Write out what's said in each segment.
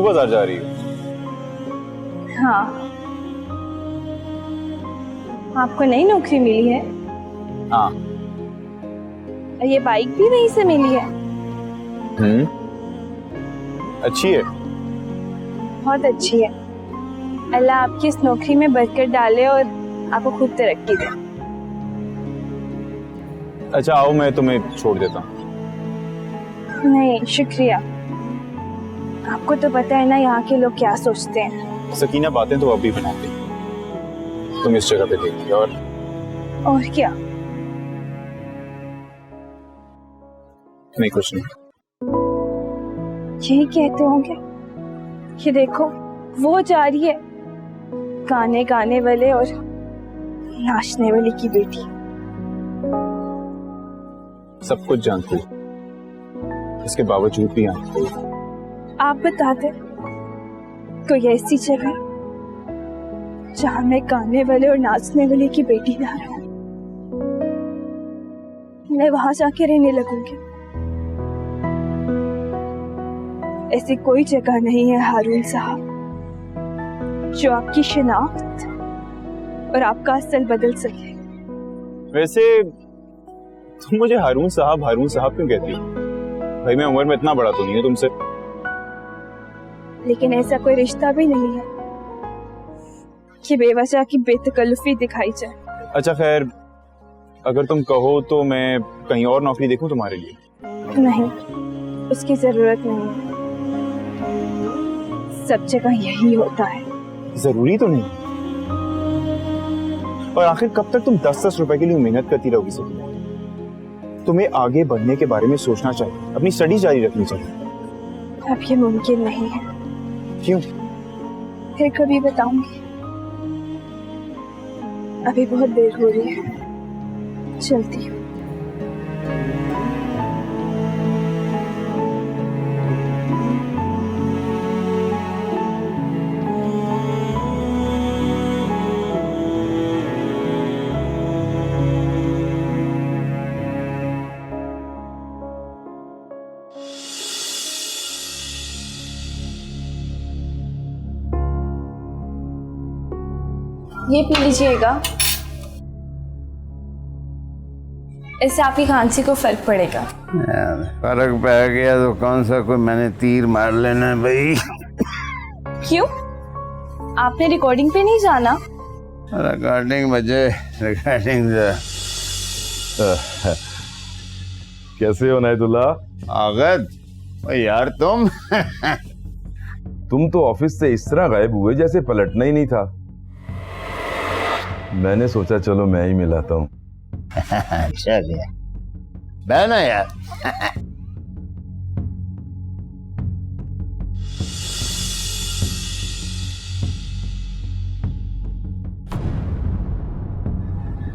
बाजार जा रही हो? हाँ, आपको नई नौकरी मिली है? हाँ। ये बाइक भी वहीं से मिली है? अच्छी है। बहुत अच्छी है। अल्लाह आपकी इस नौकरी में बरकत डाले और आपको खूब तरक्की दे। अच्छा आओ, मैं तुम्हें छोड़ देता हूँ। नहीं शुक्रिया, आपको तो पता है ना यहाँ के लोग क्या सोचते हैं। सकीना बातें तो अभी बनाती, तुम इस जगह पे देखती और क्या? नहीं कुछ नहीं। यही कहते होंगे कि देखो वो जा रही है, गाने गाने वाले और नाचने वाली की बेटी। सब कुछ जानती हूँ, इसके बावजूद भी आती हूँ। आप बता दे कोई ऐसी जगह जहां मैं गाने वाले और नाचने वाले की बेटी ना रहूं, मैं वहां जाके रहने लगूंगी। ऐसी कोई जगह नहीं है हारून साहब जो आपकी शिनाख्त और आपका असल बदल सके। वैसे तुम मुझे हारून साहब क्यों कहती हो? भाई मैं उम्र में इतना बड़ा तो नहीं हूँ तुमसे। लेकिन ऐसा कोई रिश्ता भी नहीं है कि बेवजह की बेतकल्लुफी दिखाई जाए। अच्छा खैर, अगर तुम कहो तो मैं कहीं और नौकरी देखूं तुम्हारे लिए? नहीं, उसकी जरूरत नहीं है। सब जगह यही होता है। जरूरी तो नहीं। और आखिर कब तक तुम 10-10 रुपए के लिए मेहनत करती रहोगी सकीना? तुम्हें आगे बढ़ने के बारे में सोचना चाहिए, अपनी स्टडी जारी रखनी चाहिए। अब ये मुमकिन नहीं है। क्यों? फिर कभी बताऊंगी। अभी बहुत देर हो रही है, चलती हूँ। ये पी लीजिएगा, इससे आपकी खांसी को फर्क पड़ेगा। फर्क पड़ गया तो कौन सा कोई मैंने तीर मार लेना है भाई। क्यों? आपने रिकॉर्डिंग पे नहीं जाना? रिकॉर्डिंग बजे रिकॉर्डिंग कैसे हो नायदुल्ला? आगत यार तुम तो ऑफिस से इस तरह गायब हुए जैसे पलटना ही नहीं था। मैंने सोचा चलो मैं ही मिलाता हूँ। अच्छा किया, बहना यार।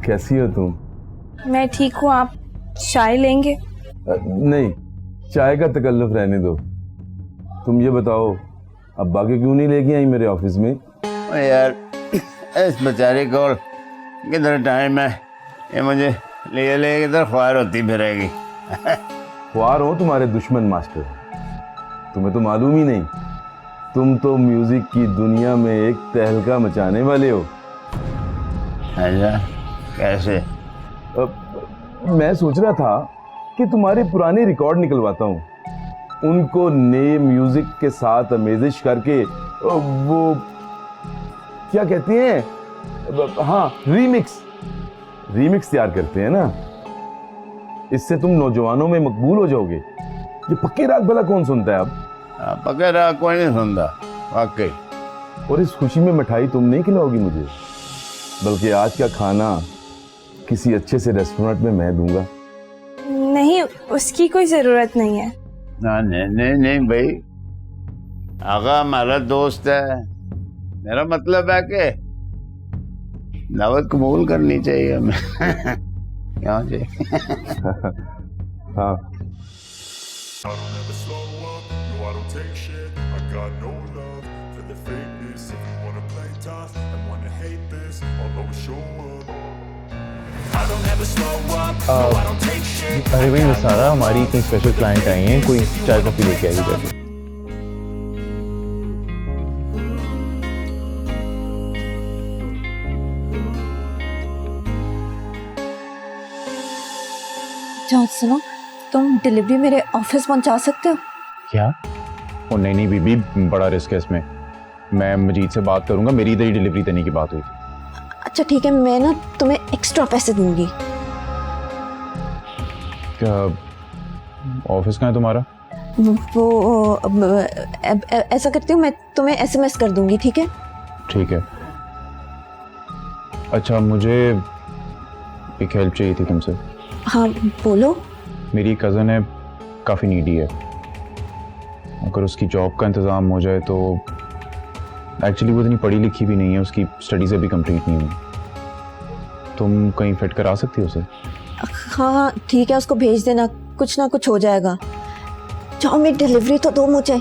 कैसी हो तुम? मैं ठीक हूँ, आप चाय लेंगे? नहीं, चाय का तकल्लुफ रहने दो। तुम ये बताओ, अब बाकी क्यों नहीं लेके आई मेरे ऑफिस में? यार इस बेचारे को किधर टाइम है, ये मुझे ले किधर ख्वार होती फिरेगी। ख्वार हो तुम्हारे दुश्मन मास्टर, तुम्हें तो मालूम ही नहीं। तुम तो म्यूजिक की दुनिया में एक तहलका मचाने वाले हो। अच्छा कैसे? मैं सोच रहा था कि तुम्हारे पुराने रिकॉर्ड निकलवाता हूँ, उनको नए म्यूजिक के साथ अमेजिश करके वो क्या कहते हैं, हाँ रीमिक्स तैयार करते हैं ना। इससे तुम नौजवानों में मकबूल हो जाओगे। ये पक्के राग भला कौन सुनता है अब? पक्के राग कोई नहीं सुनता वाकई। और इस खुशी में मिठाई तुम नहीं खिलाओगी मुझे, बल्कि आज का खाना किसी अच्छे से रेस्टोरेंट में मैं दूंगा। नहीं, उसकी कोई जरूरत नहीं है। नहीं भाई, आगा हमारा दोस्त है। मेरा मतलब है कि दावत कबूल करनी चाहिए हमें। यहाँ से हाँ। I don't ever slow up, no I don't take shit. I got no love for the fakeness. If you wanna play tough and wanna hate this, I'll always show up. I don't ever slow up, no I don't take shit. अरे भाई निसारा, हमारी इतनी special client I हैं, कोई चाय coffee लेके आई जाके। अच्छा सुनो, तुम डिलीवरी मेरे ऑफिस पहुंचा सकते हो? क्या? ओ नहीं बीबी, बड़ा रिस्क है इसमें। मैं मजीद से बात करूंगा, मेरी इधर ही डिलीवरी देने की बात हुई थी। अच्छा ठीक है, मैं ना तुम्हें एक्स्ट्रा पैसे दूंगी। क्या ऑफिस कहाँ है तुम्हारा? वो ऐसा करती हूँ, मैं तुम्हें SMS कर दूंगी, ठीक है? ठीक है। अच्छा, मुझे एक हेल्प चाहिए थी तुमसे। हाँ बोलो। मेरी कज़न है, काफ़ी नीडी है। अगर उसकी जॉब का इंतज़ाम हो जाए तो, एक्चुअली वो इतनी पढ़ी लिखी भी नहीं है, उसकी स्टडीज़ अभी कंप्लीट नहीं हुई। तुम कहीं फिट करा सकती हो उसे? हाँ ठीक है, उसको भेज देना, कुछ ना कुछ हो जाएगा। जाओ, मेरी डिलीवरी तो दो मुझे।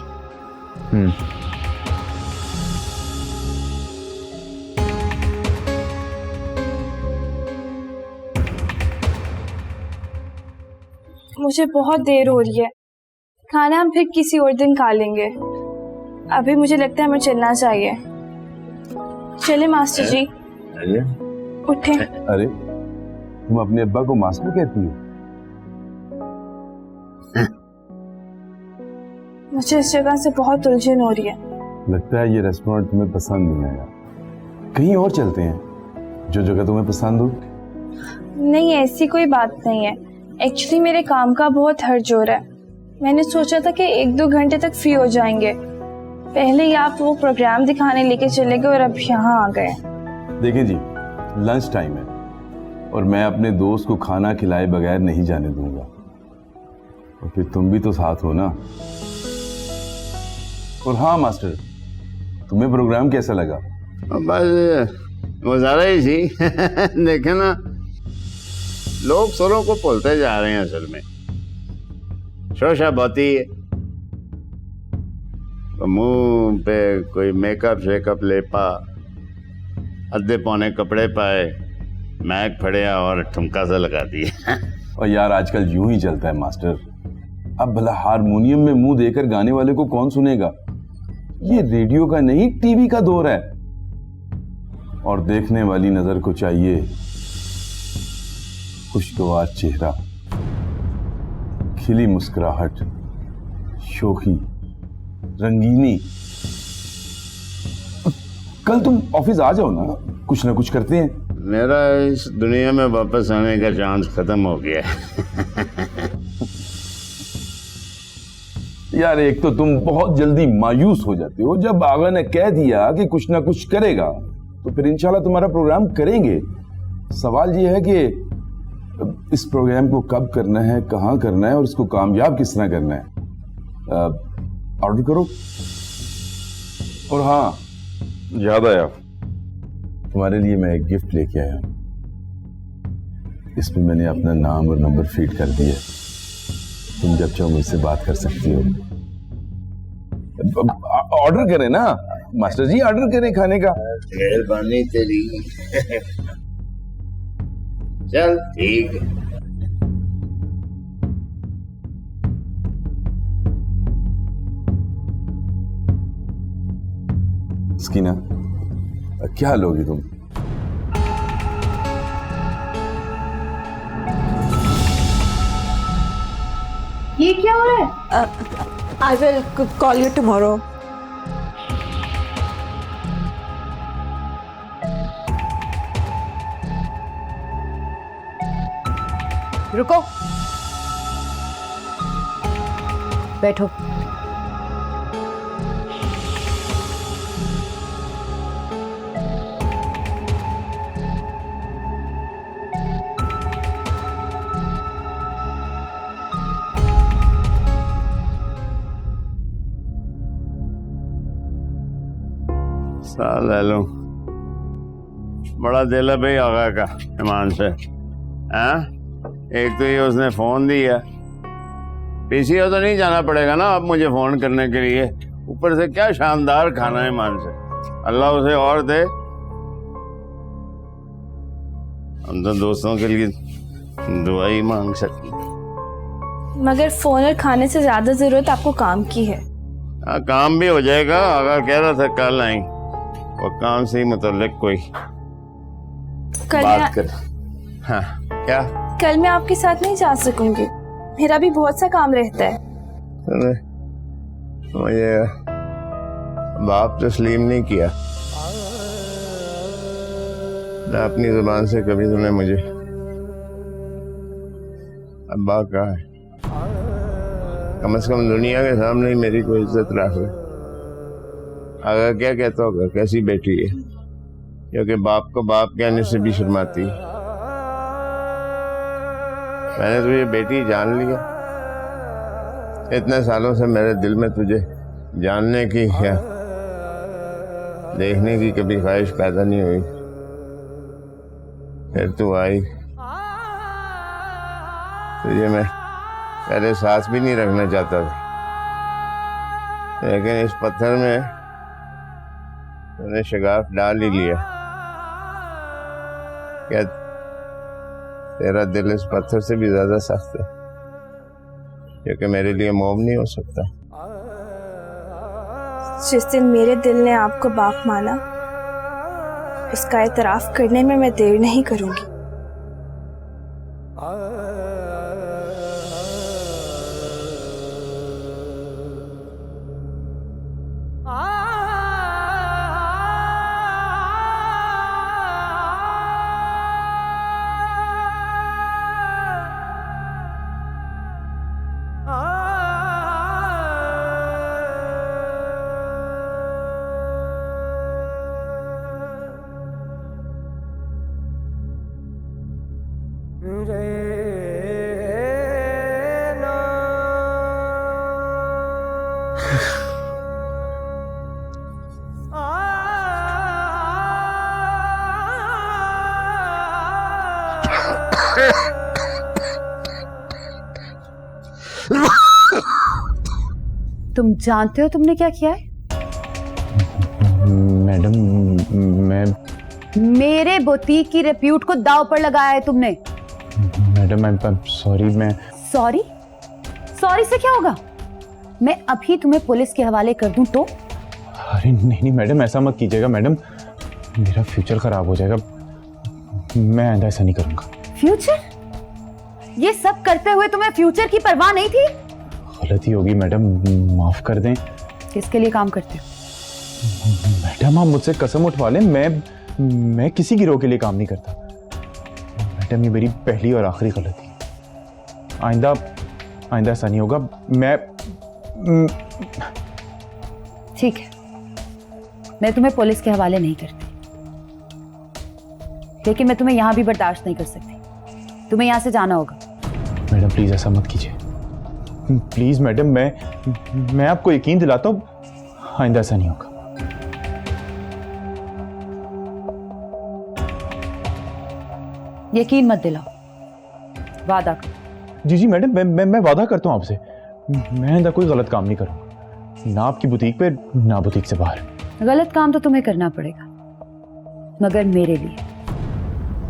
मुझे बहुत देर हो रही है, खाना हम फिर किसी और दिन खा लेंगे। अभी मुझे लगता है हमें चलना चाहिए। चले मास्टर जी, उठे। अरे तुम अपने अब्बा को मास्टर कहती हो? मुझे इस जगह से बहुत उलझन हो रही है। लगता है ये रेस्टोरेंट तुम्हें पसंद नहीं आया। कहीं और चलते हैं, जो जगह तुम्हें पसंद हो। नहीं, ऐसी कोई बात नहीं है। एक्चुअली मेरे काम का बहुत हर्ज हो रहा है। मैंने सोचा था कि 1-2 घंटे तक फ्री हो जाएंगे। पहले ही आप वो प्रोग्राम दिखाने लेके चले गए और अब यहाँ आ गए। देखिए जी, लंच टाइम है और मैं अपने दोस्त को खाना खिलाए बगैर नहीं जाने दूंगा। और फिर तुम भी तो साथ हो ना। और हाँ मास्टर, तुम्हें प्रोग्राम कैसा लगा? बस गुजारा ही सी। देखे ना, लोग सुरों को भूलते जा रहे हैं। असल में शोशा बहुत ही है। तो मुंह पे कोई मेकअप शेकअप लेपा, अद्धे पौने कपड़े पाए, मैक फड़िया और ठुमका सा लगा दिया। और यार आजकल यूं ही चलता है मास्टर। अब भला हारमोनियम में मुंह देकर गाने वाले को कौन सुनेगा? ये रेडियो का नहीं, टीवी का दौर है। और देखने वाली नजर को चाहिए खुशगवार चेहरा, खिली मुस्कुराहट, शोखी, रंगीनी। कल तुम ऑफिस आ जाओ ना, कुछ ना कुछ करते हैं। मेरा इस दुनिया में वापस आने का चांस खत्म हो गया है। यार एक तो तुम बहुत जल्दी मायूस हो जाते हो। जब आगा ने कह दिया कि कुछ ना कुछ करेगा तो फिर इंशाल्लाह तुम्हारा प्रोग्राम करेंगे। सवाल ये है कि इस प्रोग्राम को कब करना है, कहाँ करना है और इसको कामयाब किस तरह करना है। ऑर्डर करो। और हाँ, याद आया, तुम्हारे लिए मैं एक गिफ्ट लेके आया। इसमें मैंने अपना नाम और नंबर फीड कर दिया। तुम जब चाहो मुझसे बात कर सकती हो। ऑर्डर करें ना मास्टर जी, ऑर्डर करें खाने का। मेहरबानी तेरी। चल ठीक है। स्कीना, क्या लोगी तुम? ये क्या हो रहा है? I will call you tomorrow. रुको, बैठो। साल ले लूं। बड़ा दिल है भाई आगा का ईमान से। हैं? एक तो ये उसने फोन दिया, पीसीओ तो नहीं जाना पड़ेगा ना अब मुझे फोन करने के लिए। ऊपर से क्या शानदार खाना है ईमान से। अल्लाह उसे और दे। हम तो दोस्तों के लिए दुआ ही मांग सकते। मगर फोन और खाने से ज्यादा जरूरत आपको काम की है। हाँ, काम भी हो जाएगा। अगर कह रहा था कल आई, वो काम से ही मतलब कोई कल बात कर। हाँ क्या? कल मैं आपके साथ नहीं जा सकूंगी, मेरा भी बहुत सा काम रहता है। तूने मुझे बाप तस्लीम नहीं किया ना, अपनी जुबान से कभी तूने मुझे अब्बा कहा है। कम से कम दुनिया के सामने ही मेरी कोई इज्जत रख ले। अगर क्या कहता होगा कैसी बेटी है, क्योंकि बाप को बाप कहने से भी शर्माती है। मैंने तुझे बेटी जान लिया, इतने सालों से मेरे दिल में तुझे जानने की या देखने की कभी ख्वाहिश पैदा नहीं हुई। फिर तू आई, तुझे मैं पहले सांस भी नहीं रखना चाहता था, लेकिन इस पत्थर में तूने शगाफ डाल ही लिया। क्या तेरा दिल इस पत्थर से भी ज्यादा सख्त है, क्योंकि मेरे लिए मोम नहीं हो सकता। जिस दिन मेरे दिल ने आपको बाप माना, उसका एतराफ करने में मैं देर नहीं करूंगी। तुम जानते हो तुमने क्या किया है? मैडम मैं मेरे बुटीक की रेप्यूट को दांव पर लगाया है तुमने। Madam I am sorry. मैं सॉरी? सॉरी से क्या होगा? मैं अभी तुम्हें पुलिस के हवाले कर दूं तो? अरे नहीं मैडम, ऐसा मत कीजिएगा मैडम, मेरा फ्यूचर खराब हो जाएगा। मैं आइंदा ऐसा नहीं करूंगा। फ्यूचर? ये सब करते हुए तुम्हें फ्यूचर की परवाह नहीं थी? गलती होगी मैडम, माफ कर दें। किसके लिए काम करते हो? मैडम आप मुझसे कसम उठवा लें, मैं किसी गिरोह के लिए काम नहीं करता। मैडम ये मेरी पहली और आखिरी गलती है, आइंदा ऐसा नहीं होगा। मैं ठीक है, मैं तुम्हें पुलिस के हवाले नहीं करती, लेकिन मैं तुम्हें यहां भी बर्दाश्त नहीं कर सकती। तुम्हें यहां से जाना होगा। मैडम प्लीज ऐसा मत कीजिए, प्लीज मैडम। मैं आपको यकीन दिलाता हूं, आइंदा ऐसा नहीं होगा। यकीन मत दिलाओ, वादा करो। जी मैडम, मैं वादा करता हूं आपसे, मैं आइंदा कोई गलत काम नहीं करूंगा, ना आपकी बुटीक पे ना बुटीक से बाहर। गलत काम तो तुम्हें करना पड़ेगा, मगर मेरे लिए,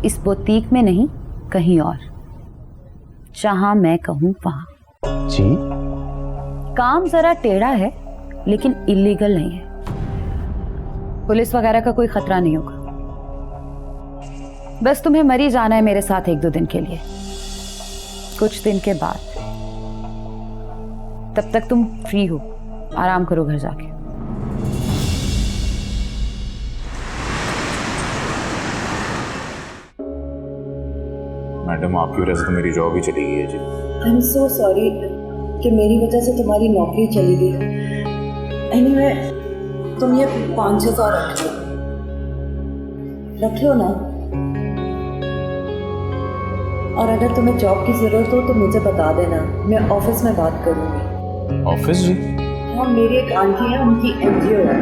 इस बुटीक में नहीं, कहीं और, जहां मैं कहूं वहां। जी काम जरा टेढ़ा है, लेकिन इलीगल नहीं है। पुलिस वगैरह का कोई खतरा नहीं होगा। बस तुम्हें मरी जाना है मेरे साथ 1-2 दिन के लिए। कुछ दिन के बाद, तब तक तुम फ्री हो, आराम करो घर जाके। मैडम आपकी वजह से तो मेरी जॉब ही चली गई है जी। आई एम सो सॉरी कि मेरी वजह से तुम्हारी नौकरी चली गई। एनीवे, तुम ये 5,000 रख लो ना, और अगर तुम्हें जॉब की जरूरत हो तो मुझे बता देना, मैं ऑफिस में बात करूंगी। ऑफिस जी? हाँ, मेरी एक आंटी है, उनकी एनजीओ है।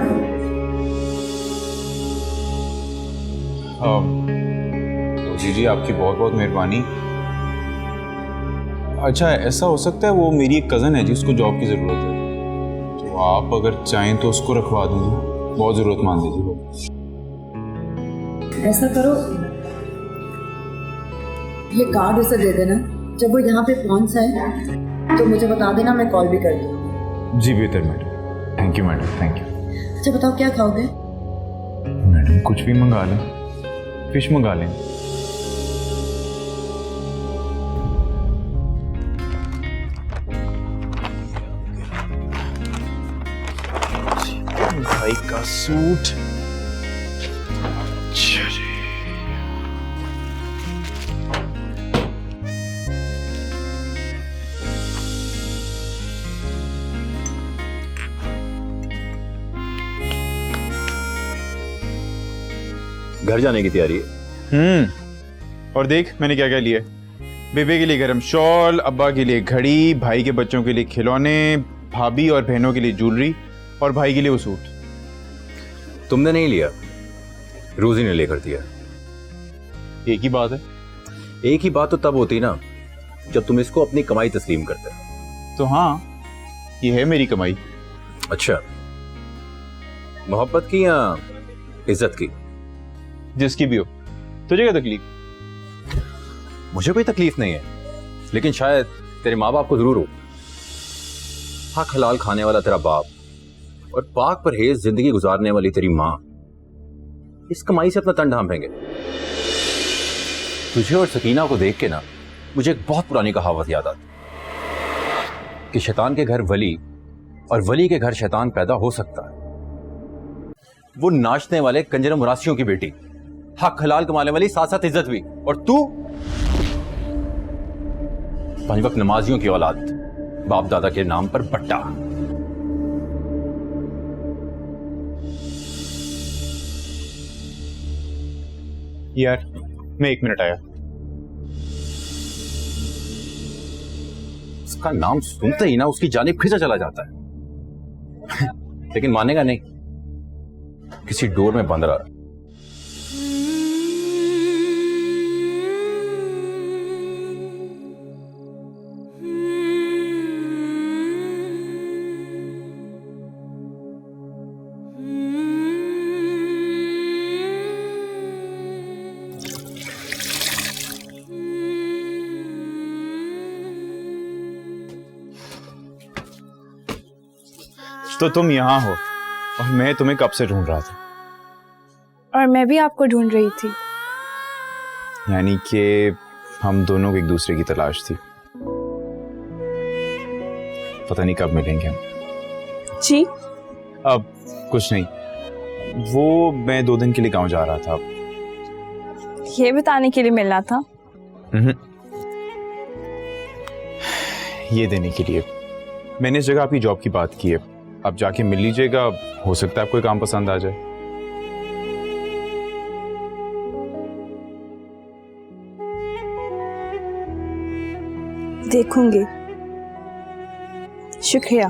तो जी आपकी बहुत बहुत मेहरबानी। अच्छा ऐसा हो सकता है, वो मेरी एक कज़न है जी, उसको जॉब की ज़रूरत है, तो आप अगर चाहें तो उसको रखवा दूँगी, बहुत ज़रूरतमंद है जी। ऐसा करो, ये कार्ड उसे दे देना, जब वो यहाँ पे पहुँच जाए तो मुझे बता देना, मैं कॉल भी कर दूँगी। जी बेहतर madam, thank you madam, thank you. अच्छा बताओ क्या खाओगे? मैडम कुछ भी मंगा लें, फिश मंगा लें। भाई का सूट। अच्छा जी। घर जाने की तैयारी है। और देख मैंने क्या क्या लिया। बेबे के लिए गरम शॉल, अब्बा के लिए घड़ी, भाई के बच्चों के लिए खिलौने, भाभी और बहनों के लिए ज्वेलरी, और भाई के लिए वो सूट। तुमने नहीं लिया, रोजी ने लेकर दिया। एक ही बात है। एक ही बात तो तब होती ना जब तुम इसको अपनी कमाई तस्लीम करते। तो हाँ, ये है मेरी कमाई। अच्छा, मोहब्बत की या इज्जत की? जिसकी भी हो। तुझे क्या तकलीफ? मुझे कोई तकलीफ नहीं है, लेकिन शायद तेरे माँ बाप को जरूर हो। हक हलाल खाने वाला तेरा बाप और पाक परहेज जिंदगी गुजारने वाली तेरी माँ इस कमाई से अपना तन ढांपेंगे। तुझे और सकीना को देख के ना मुझे एक बहुत पुरानी कहावत याद आती कि शैतान के घर वली और वली के घर शैतान पैदा हो सकता है। वो नाचने वाले कंजर मुरासियों की बेटी, हक हलाल कमाने वाली, साथ साथ इज्जत भी, और तू पांच वक्त नमाजियों की औलाद, बाप दादा के नाम पर बट्टा। यार मैं 1 मिनट आया। उसका नाम सुनते ही ना उसकी जानिब खिंचा चला जाता है लेकिन मानेगा नहीं, किसी डोर में बंद रहा। तो तुम यहाँ हो और मैं तुम्हें कब से ढूंढ रहा था। और मैं भी आपको ढूंढ रही थी। यानी कि हम दोनों को एक दूसरे की तलाश थी। पता नहीं कब मिलेंगे हम। जी? अब कुछ नहीं, वो मैं 2 दिन के लिए गांव जा रहा था। ये बताने के लिए मिलना था? ये देने के लिए। मैंने इस जगह आपकी जॉब की बात की है, आप जाके मिल लीजिएगा, हो सकता है आपको काम पसंद आ जाए। देखूंगी। शुक्रिया।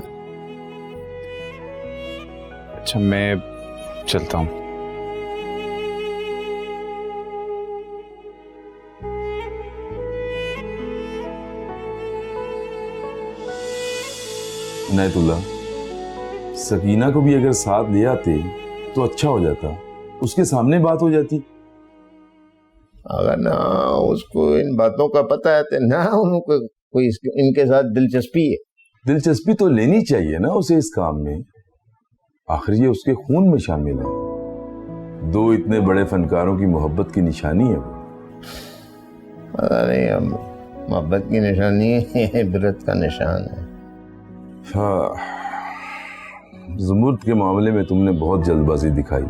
अच्छा मैं चलता हूँ। इनायतुल्लाह, सकीना को भी अगर साथ ले आते तो अच्छा हो जाता, उसके सामने बात हो जाती। अगर ना उसको इन बातों का पता है तो ना उनको कोई इनके साथ दिलचस्पी है। दिलचस्पी तो लेनी चाहिए ना उसे इस काम में, आखिर ये उसके खून में शामिल है। 2 इतने बड़े फनकारों की मोहब्बत की निशानी है वो। पता नहीं, अब मोहब्बत की निशानी है, इबरत का निशान है। हाँ, ज़ुमुर्द के मामले में तुमने बहुत जल्दबाजी दिखाई।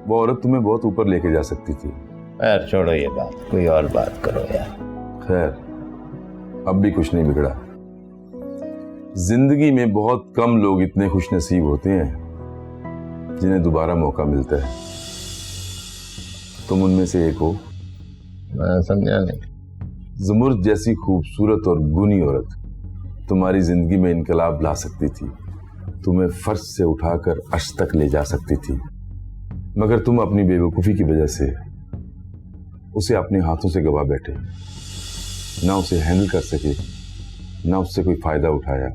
वो औरत तुम्हें बहुत ऊपर लेके जा सकती थी। खैर छोड़ो ये बात, कोई और बात करो यार। खैर, अब भी कुछ नहीं बिगड़ा। जिंदगी में बहुत कम लोग इतने खुश नसीब होते हैं जिन्हें दोबारा मौका मिलता है। तुम उनमें से एक हो। मैं समझा नहीं। ज़ुमुर्द जैसी खूबसूरत और गुनी औरत तुम्हारी जिंदगी में इनकलाब ला सकती थी, तुम्हें फर्श से उठाकर अर्श तक ले जा सकती थी, मगर तुम अपनी बेवकूफ़ी की वजह से उसे अपने हाथों से गवा बैठे। ना उसे हैंडल कर सके, ना उससे कोई फायदा उठाया।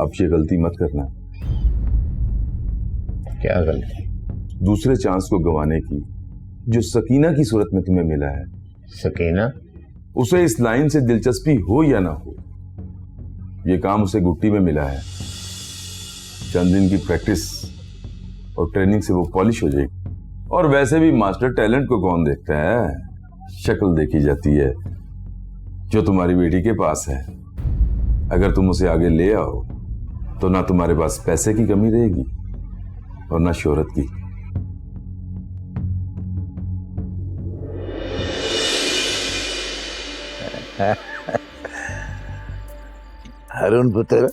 अब ये गलती मत करना। क्या गलती? दूसरे चांस को गंवाने की जो सकीना की सूरत में तुम्हें मिला है। सकीना? उसे इस लाइन से दिलचस्पी हो या ना हो, ये काम उसे गुट्टी में मिला है। चंद दिन की प्रैक्टिस और ट्रेनिंग से वो पॉलिश हो जाएगी। और वैसे भी मास्टर टैलेंट को कौन देखता है, शक्ल देखी जाती है, जो तुम्हारी बेटी के पास है। अगर तुम उसे आगे ले आओ तो ना तुम्हारे पास पैसे की कमी रहेगी, और ना शोहरत की। हरुण पुत्र,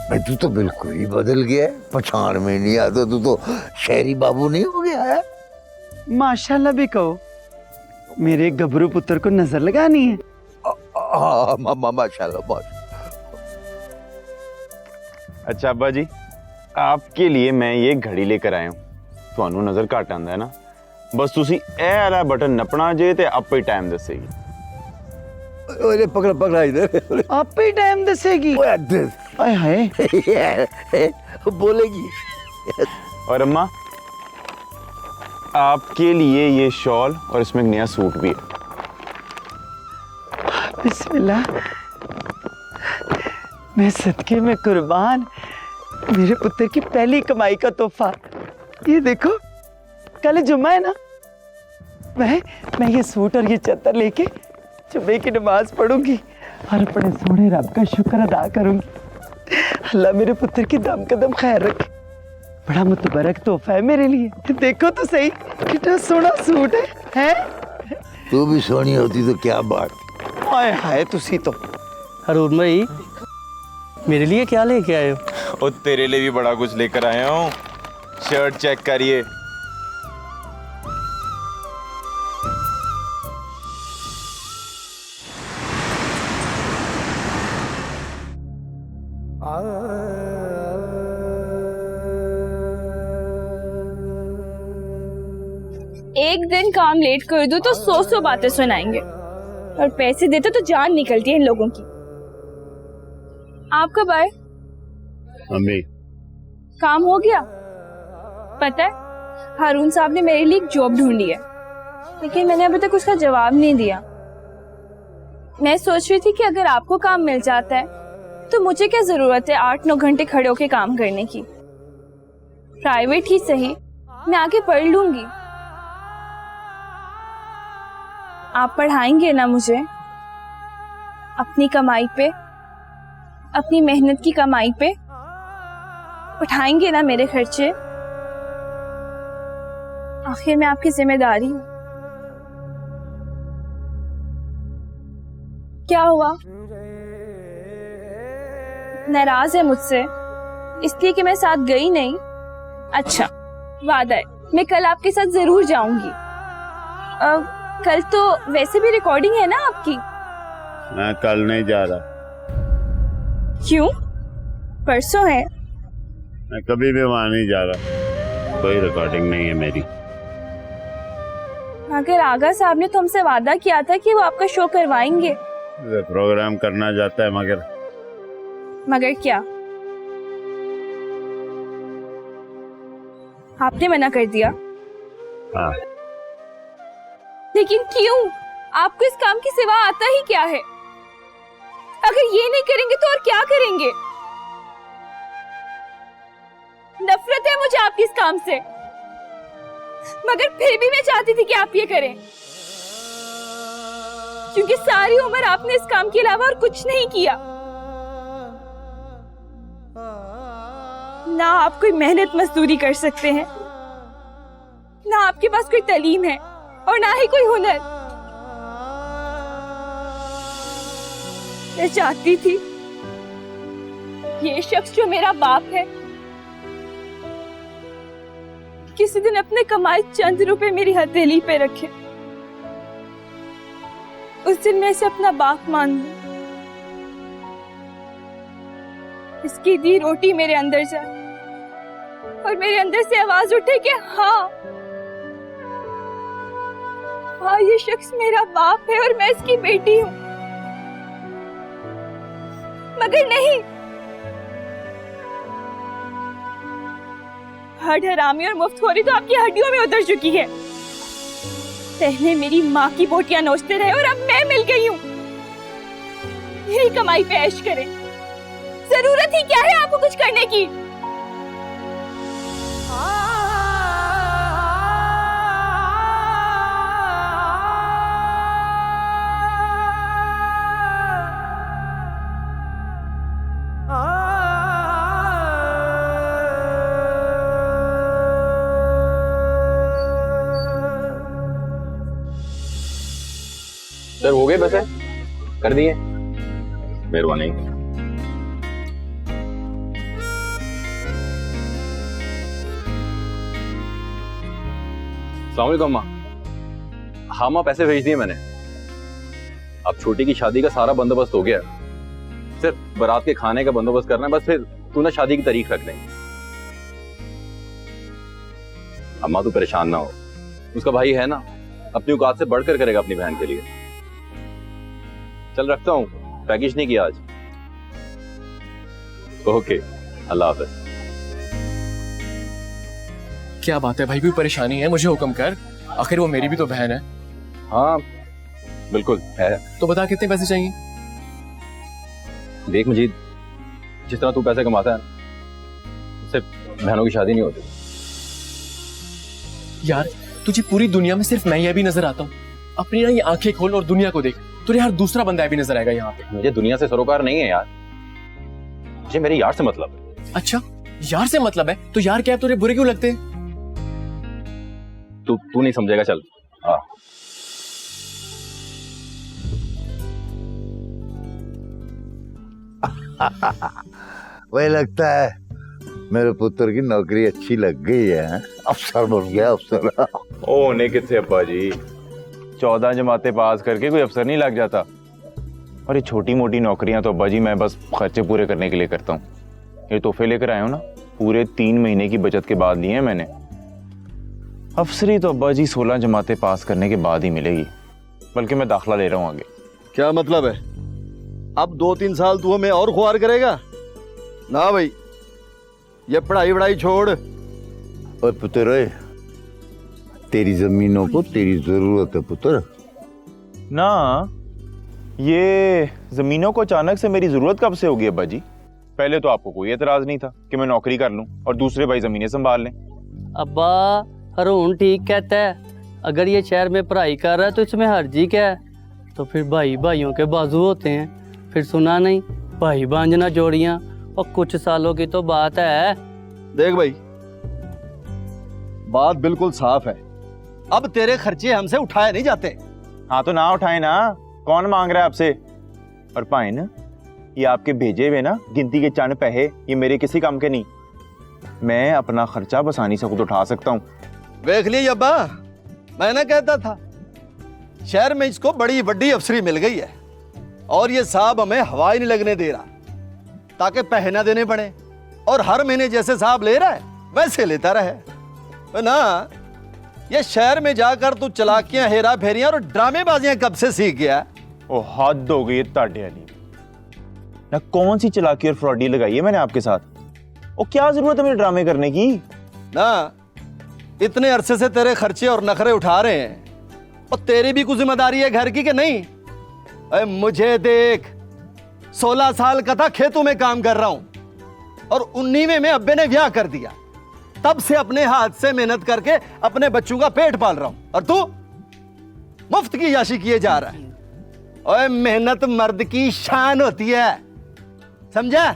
भाई तू तो बिल्कुल ही बदल गया है, पछाण में नहीं आता, तू तो शहरी बाबू नहीं हो गया है। माशाल्लाह भी कहो, मेरे गबरू पुत्र को नजर लगानी है। हाँ माशाल्लाह। अच्छा अब्बा जी, आपके लिए मैं ये घड़ी लेकर आया हूँ। ਤੁਹਾਨੂੰ ਨਜ਼ਰ ਘੱਟ ਆਂਦਾ ਹੈ ਨਾ, ਬਸ ਤੁਸੀਂ ਇਹ ਵਾਲਾ ਬਟਨ ਨੱਪਣਾ ਜੇ ਤੇ ਆਪੇ टाइम दसेगी। अरे पकड़ा इधर। आप ही टाइम दसेगी। आय हाय बोलेगी। और अम्मा, आपके लिए ये शॉल और इसमें एक नया सूट भी है। बिस्मिल्लाह, मैं सदके में कुर्बान, मेरे पुत्र की पहली कमाई का तोहफा। ये देखो, कल जुम्मा है ना, मैं ये सूट और ये चादर लेके जुम्मे की नमाज पढ़ूंगी और अपने सोने रब का शुक्र अदा करूंगी। अल्लाह मेरे पुत्र की दम कदम खैर रखे। बड़ा मुतबरक तोहफा है मेरे लिए। देखो तो सही, कितना सोना सूट है? तू भी सोनी होती तो क्या बात। हाय हाय, तुसी तो। हरून भाई, मेरे लिए क्या लेके आए हो? और तेरे लिए भी बड़ा कुछ लेकर आया हूँ। शर्ट चेक करिए। एक दिन काम लेट कर दूं तो 100 बातें सुनाएंगे, और पैसे देते तो जान निकलती है इन लोगों की। आप कब आए? अम्मी, काम हो गया? पता है, हारून साहब ने मेरे लिए एक जॉब ढूंढी है, लेकिन मैंने अभी तक उसका जवाब नहीं दिया। मैं सोच रही थी कि अगर आपको काम मिल जाता है तो मुझे क्या जरूरत है 8-9 घंटे खड़े होके काम करने की। प्राइवेट ही सही, मैं आगे पढ़ लूंगी। आप पढ़ाएंगे ना मुझे? अपनी कमाई पे, अपनी मेहनत की कमाई पे उठाएंगे ना मेरे खर्चे? आखिर मैं आपकी जिम्मेदारी हूं। क्या हुआ? नाराज है मुझसे इसलिए कि मैं साथ गई नहीं? अच्छा, वादा है, मैं कल आपके साथ जरूर जाऊंगी। कल तो वैसे भी रिकॉर्डिंग है ना आपकी? मैं कल नहीं जा रहा। क्यों? परसों है। मैं कभी भी वहां नहीं जा रहा, कोई रिकॉर्डिंग नहीं है मेरी। अगर आगा साहब ने तुमसे वादा किया था कि वो आपका शो करवाएंगे। प्रोग्राम करना जाता है, मगर क्या आपने मना कर दिया? हाँ। लेकिन क्यों? आपको इस काम की सिवा आता ही क्या है? अगर ये नहीं करेंगे तो और क्या करेंगे? नफरत है मुझे आपकी इस काम से, मगर फिर भी मैं चाहती थी कि आप ये करें, क्योंकि सारी उम्र आपने इस काम के अलावा और कुछ नहीं किया। ना आप कोई मेहनत मजदूरी कर सकते हैं, ना आपके पास कोई तालीम है, और ना ही कोई हुनर। मैं चाहती थी ये शख्स जो मेरा बाप है किसी दिन अपने कमाए चंद रुपए मेरी हथेली पे रखे। उस दिन मैं इसे अपना बाप मान लूं, इसकी दी रोटी मेरे अंदर जाए और मेरे अंदर से आवाज उठे कि हाँ, ये शख्स मेरा बाप है और मैं इसकी बेटी हूं। मगर नहीं, हड हरामी और मुफ्तखोरी तो आपकी हड्डियों में उतर चुकी है। पहले मेरी माँ की बोटियां नोचते रहे और अब मैं मिल गई हूँ। मेरी कमाई पे ऐश करें, जरूरत ही क्या है आपको कुछ करने की? सर हो गए पैसे कर दिए, मेहरबानी। अस्सलाम वालेकुम अम्मा। हाँ माँ, पैसे भेज दिए मैंने। अब छोटी की शादी का सारा बंदोबस्त हो गया, सिर्फ बारात के खाने का बंदोबस्त करना है बस, फिर तू ना शादी की तारीख रख लेंगे। अम्मा तू परेशान ना हो, उसका भाई है ना, अपनी औकात से बढ़कर करेगा अपनी बहन के लिए। चल रखता हूँ, पैकेज नहीं किया आज। ओके, अल्लाह हाफ़िज़। क्या बात है भाई, कोई परेशानी है? मुझे हुक्म कर, आखिर वो मेरी भी तो बहन है। हाँ बिल्कुल है। तो बता कितने पैसे चाहिए? देख मजीद, जिस तरह तू पैसे कमाता है उससे बहनों की शादी नहीं होती। यार तुझे पूरी दुनिया में सिर्फ मैं ही अभी नजर आता हूँ। अपनी ना ये आंखें खोल और दुनिया को देख, तुझे हर दूसरा बंदा भी नजर आएगा यहाँ पे। मुझे दुनिया से सरोकार नहीं है यार, मुझे मेरे यार से मतलब है। अच्छा यार से मतलब है, तो यार क्या तुझे बुरे क्यों लगते हैं? तू नहीं समझेगा, चल। हाँ वही लगता है मेरे पुत्र की नौकरी अच्छी लग गई है, अफसर बन गया अफसर। ओ ने कितने अब्बा जी, 14 जमातें पास करके कोई अफसर नहीं लग जाता। और ये छोटी मोटी नौकरियां तो अब्बा जी मैं बस खर्चे पूरे करने के लिए करता हूँ। ये तोहफे लेकर आया हूँ ना, पूरे 3 महीने की बचत के बाद लिए हैं मैंने। अफसरी तो अब्बा जी 16 जमातें पास करने के बाद ही मिलेगी, बल्कि मैं दाखिला ले रहा हूँ आगे। क्या मतलब है? अब 2-3 साल तू हमें और खुआर करेगा? ना भाई, ये पढ़ाई छोड़। और पुत्र ओए, तेरी जमीनों को तेरी जरूरत है पुत्र। ना, ये जमीनों को अचानक से मेरी जरूरत कब से होगी अब्बा जी? पहले तो आपको कोई एतराज नहीं था कि मैं नौकरी कर लूं और दूसरे भाई जमीनें संभाल लें। अब्बा हरून ठीक कहता है, अगर ये शहर में पढ़ाई कर रहा है तो इसमें हर्जी क्या है? तो फिर भाई भाइयों के बाजू होते हैं। फिर सुना नहीं, भाई भांजना जोड़ियां, और कुछ सालों की तो बात है। देख भाई, बात बिल्कुल साफ है, अब तेरे खर्चे हमसे उठाए नहीं जाते। हाँ तो ना उठाए ना, कौन मांग रहा है आपसे? और पाए ना, ये आपके भेजे हुए ना गिनती के चंद पैसे, ये मेरे किसी काम के नहीं। मैं अपना खर्चा बसानी से खुद उठा सकता हूँ। देख लिए अब्बा, मैं ना कहता था शहर में इसको बड़ी बड़ी अफसरी मिल गई है, और ये साहब हमें हवा ही नहीं लगने दे रहा, ताकि पहना देने पड़े, और हर महीने जैसे साहब ले रहा है वैसे लेता रहे। तो ना ये शहर में जाकर तू चलाकियां, हेरा फेरियां और ड्रामेबाजियां कब से सीख गया? ओ हद हो गई ताड़े वाली ना, कौन सी चलाकी और फ्रॉडी लगाई है मैंने आपके साथ? ओ क्या जरूरत है मेरे ड्रामे करने की? ना इतने अरसे से तेरे खर्चे और नखरे उठा रहे हैं, और तेरी भी कुछ जिम्मेदारी है घर की कि नहीं? अरे मुझे देख, 16 साल का था खेतों में काम कर रहा हूं, और 19वें में अब्बे ने ब्याह कर दिया। तब से अपने हाथ से मेहनत करके अपने बच्चों का पेट पाल रहा हूं, और तू मुफ्त की याशी किए जा रहा है। ओए मेहनत मर्द की शान होती है, समझा?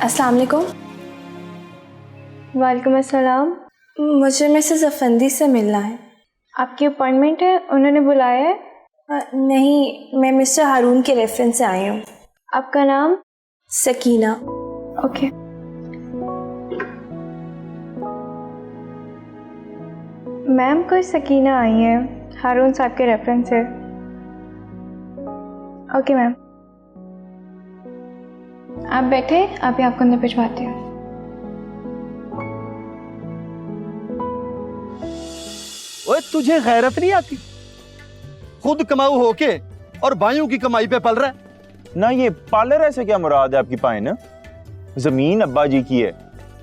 अस्सलाम वालेकुम। वालेकुम अस्सलाम। मुझे मिसेस अफंदी से मिलना है। आपकी अपॉइंटमेंट है, उन्होंने बुलाया है? नहीं, मैं मिस्टर हारून के रेफरेंस से आई हूँ। आपका नाम? सकीना। ओके। मैम कोई सकीना आई है, हारून साहब के रेफरेंस से। ओके मैम, आप बैठे, अभी आपको अंदर भिजवाती हूँ। ओए तुझे गैरत नहीं आती? खुद कमाऊ होके और भाइयों की कमाई पे पल रहा है। ना ये पार्लर ऐसे क्या मुराद है आपकी पाए ना? जमीन अब्बा जी की है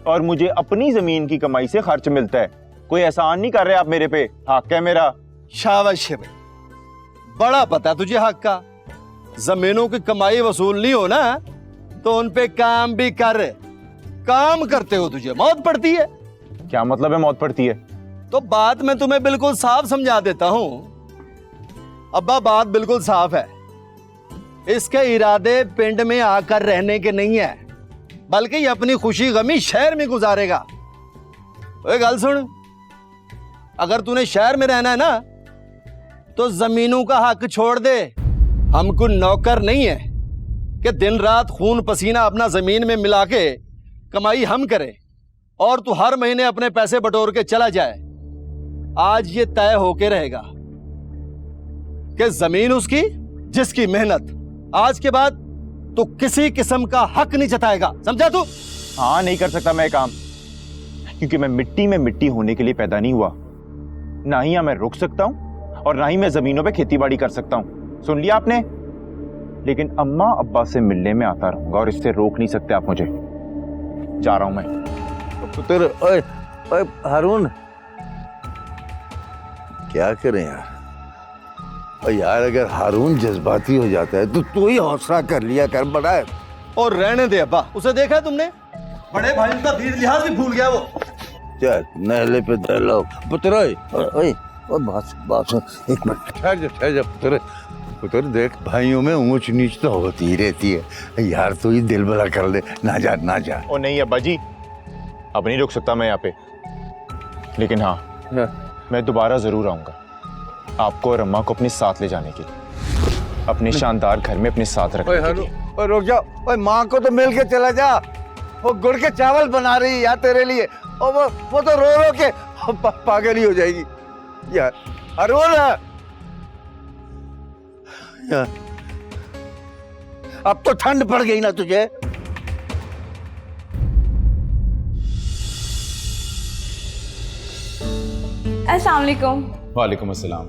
और मुझे अपनी जमीन की कमाई से खर्च मिलता है। कोई एहसान नहीं कर रहे आप मेरे पे, हक है मेरा। शाबाश है भाई, बड़ा पता तुझे हक का। जमीनों की कमाई वसूलनी हो ना तो उन पे काम भी कर। काम करते हो तुझे मौत पड़ती है। क्या मतलब है मौत पड़ती है? तो बात मैं तुम्हें बिल्कुल साफ समझा देता हूं। अब्बा बात बिल्कुल साफ है। इसके इरादे पिंड में आकर रहने के नहीं है, बल्कि ये अपनी खुशी गमी शहर में गुजारेगा। ओए गल सुन, अगर तूने शहर में रहना है ना तो जमीनों का हक छोड़ दे। हमको नौकर नहीं है कि दिन रात खून पसीना अपना जमीन में मिला के कमाई हम करें और तू हर महीने अपने पैसे बटोर के चला जाए। आज ये तय होके रहेगा कि जमीन उसकी जिसकी मेहनत। आज के बाद तू किसी किस्म का हक नहीं जताएगा, समझा तू? हाँ, नहीं कर सकता मैं काम, क्योंकि मैं मिट्टी में मिट्टी होने के लिए पैदा नहीं हुआ। ना ही मैं रुक सकता हूं और ना ही मैं जमीनों पे खेती-बाड़ी कर सकता हूं। सुन लिया आपने? लेकिन अम्मा अब्बा से मिलने में आता रहूंगा और इससे रोक नहीं सकते आप मुझे। जा रहा हूं मैं। पुत्र, ओए ओए हारून, क्या करें यार? और यार अगर हारून जज्बाती हो जाता है तो तू ही हौसला कर लिया कर, बड़ा है। और रहने दे अब्बा, उसे देखा है तुमने? बड़े भाई का दीद लिहाज भी भूल गया वो। चल नहले पे धर लो पुत्र। ओए ओए बात सुन, एक मिनट ठहर जा पुत्र। पुत्र देख, भाइयों में ऊंच नीच तो होती ही रहती है यार, तू ही दिल भला कर ले। ना जा। ओ नहीं अब्बा जी, अब नहीं रुक सकता मैं यहाँ पे। लेकिन हाँ, मैं दोबारा जरूर आऊंगा आपको और अम्मा को अपने साथ ले जाने के लिए, अपने शानदार घर में अपने साथ रखने के लिए। ओए रुक जा, ओए माँ को तो मिल के चला जा। वो गुड़ के चावल बना रही है यार तेरे लिए, और वो तो रो रो के पागल ही हो जाएगी यार। अरुण यार, अब तो ठंड पड़ गई ना तुझे? अस्सलाम वालेकुम। वालेकुम अस्सलाम।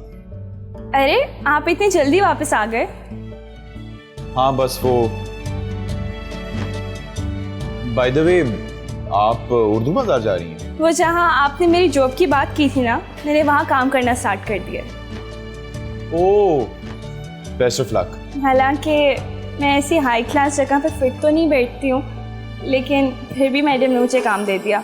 अरे आप इतनी जल्दी वापस आ गए? हाँ बस वो, बाय द वे आप उर्दू बाजार जा रही हैं? वो जहाँ आपने मेरी जॉब की बात की थी ना, मैंने वहाँ काम करना स्टार्ट कर दिया। ओह, बेस्ट ऑफ लक। हालांकि मैं ऐसी हाई क्लास जगह पे फिट तो नहीं बैठती हूँ, लेकिन फिर भी मैडम ने मुझे काम दे दिया।